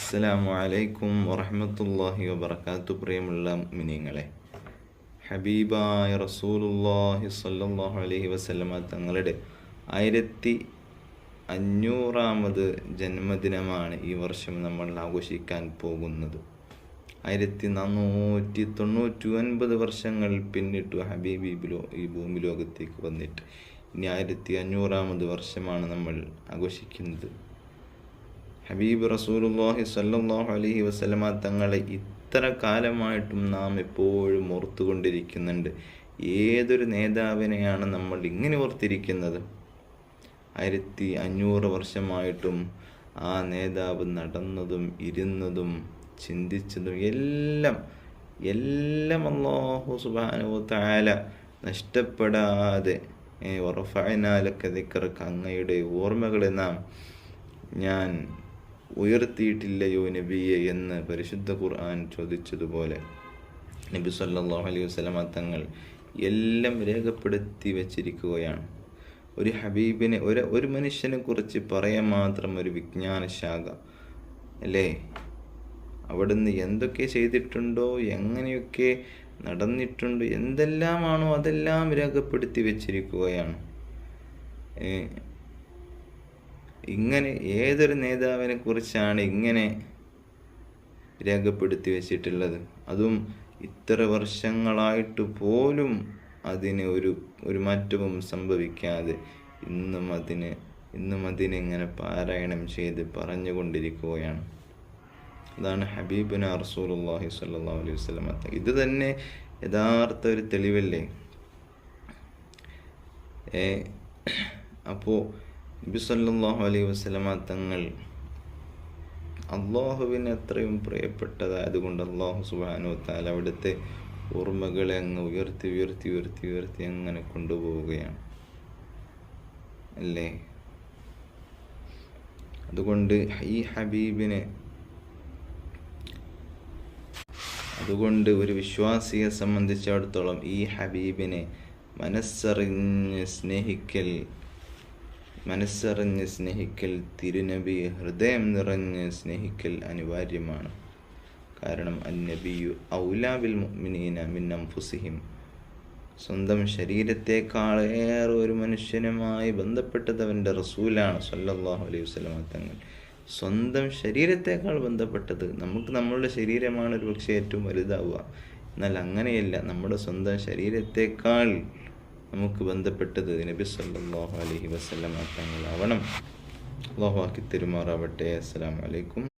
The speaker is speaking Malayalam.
അസ്സലാമു അലൈക്കും വറഹ്മത്തുള്ളാഹി വബറകാതുഹു. പ്രിയമുള്ള മുഅ്മിനീങ്ങളെ, ഹബീബായ റസൂലുള്ളാഹി സ്വല്ലല്ലാഹു അലൈഹി വസല്ലമ തങ്ങളുടെ 1500ാമത് ജന്മദിനമാണ് ഈ വർഷം നമ്മൾ ആഘോഷിക്കാൻ പോകുന്നത്. 1499 വർഷങ്ങൾ പിന്നിട്ടു ഹബീബ് ഈ ഭൂമി ലോകത്തേക്ക് വന്നിട്ട് ഇനി 1500ാമത് വർഷമാണ് നമ്മൾ ആഘോഷിക്കുന്നത്. ഹബീബ് റസൂലുള്ളാഹി സ്വല്ലല്ലാഹു അലൈഹി വസല്ലമ തങ്ങളെ ഇത്ര കാലമായിട്ടും നാം എപ്പോഴും ഓർത്തുകൊണ്ടിരിക്കുന്നുണ്ട്. ഏതൊരു നേതാവിനെയാണ് നമ്മൾ ഇങ്ങനെ ഓർത്തിരിക്കുന്നത്? 1500 വർഷമായിട്ടും ആ നേതാവ് നടന്നതും ഇരുന്നതും ചിന്തിച്ചതും എല്ലാം അല്ലാഹു സുബ്ഹാനഹു വ തആല നഷ്ടപ്പെടാതെ വറഫഅനാ ലക ദിക്റക, അങ്ങയുടെ ഓർമ്മകളെ ഞാൻ ഉയർത്തിയിട്ടില്ലയോ നബിയെ എന്ന് പരിശുദ്ധ ഖുർആൻ ചോദിച്ചതുപോലെ നബി സല്ലല്ലാഹു അലൈഹി വസല്ലമ തങ്ങൾ എല്ലാം രേഖപ്പെടുത്തി വച്ചിരിക്കുകയാണ്. ഒരു ഹബീബിനെ, ഒരു മനുഷ്യനെ കുറിച്ച് പറയാൻ മാത്രം ഒരു വിജ്ഞാനശാഖ അല്ലേ? അവിടുന്ന് എന്തൊക്കെ ചെയ്തിട്ടുണ്ടോ, എങ്ങനെയൊക്കെ നടന്നിട്ടുണ്ടോ, എന്തെല്ലാമാണോ അതെല്ലാം രേഖപ്പെടുത്തി വച്ചിരിക്കുകയാണ്. ഇങ്ങനെ ഏതൊരു നേതാവിനെ കുറിച്ചാണ് ഇങ്ങനെ രേഖപ്പെടുത്തി വെച്ചിട്ടുള്ളത്? അതും ഇത്ര വർഷങ്ങളായിട്ട് പോലും അതിന് ഒരു മാറ്റവും സംഭവിക്കാതെ ഇന്നും അതിനെ പാരായണം ചെയ്ത് പറഞ്ഞുകൊണ്ടിരിക്കുകയാണ്. അതാണ് ഹബീബുനാ റസൂലുള്ളാഹി സ്വല്ലല്ലാഹു അലൈഹി വസല്ലം. ഇത് തന്നെ യഥാർത്ഥ ഒരു തെളിവല്ലേ? അപ്പോൾ നബി സല്ലല്ലാഹു അലൈഹി വസല്ലമ തങ്ങൾ അള്ളാഹുവിന് അത്രയും പ്രിയപ്പെട്ടതായതുകൊണ്ട് അള്ളാഹു സുബ്ഹാനഹു വ തആല അവിടുത്തെ ഓർമ്മകളെ അങ്ങ് ഉയർത്തി അങ്ങനെ കൊണ്ടുപോവുകയാണ് അല്ലേ? അതുകൊണ്ട് ഈ ഹബീബിനെ, ഒരു വിശ്വാസിയെ സംബന്ധിച്ചിടത്തോളം ഈ ഹബീബിനെ മനസ്സറിഞ്ഞ് സ്നേഹിക്കൽ, തിരുനബി ഹൃദയം നിറഞ്ഞ് സ്നേഹിക്കൽ അനിവാര്യമാണ്. കാരണം അന്നബിയു ഔലാ ബിൽ മുഅ്മിനീന മിൻ അൻഫുസിഹിം, സ്വന്തം ശരീരത്തെക്കാളേറെ ഒരു മനുഷ്യനുമായി ബന്ധപ്പെട്ടത് അവൻ്റെ റസൂലാണ് സ്വല്ലല്ലാഹു അലൈഹി വസല്ലം തങ്ങൾ. സ്വന്തം ശരീരത്തെക്കാൾ ബന്ധപ്പെട്ടത്, നമുക്ക് നമ്മളുടെ ശരീരമാണ് ഒരു പക്ഷേ ഏറ്റവും വലുതാവുക. എന്നാൽ അങ്ങനെയല്ല, നമ്മുടെ സ്വന്തം ശരീരത്തെക്കാൾ നമുക്ക് ബന്ധപ്പെട്ടത് നബി സല്ലല്ലാഹു അലൈഹി വസല്ലം തങ്ങളാവണം. അല്ലാഹു ആക്കി തരുമാറാവട്ടെ. അസ്സലാമു അലൈക്കും.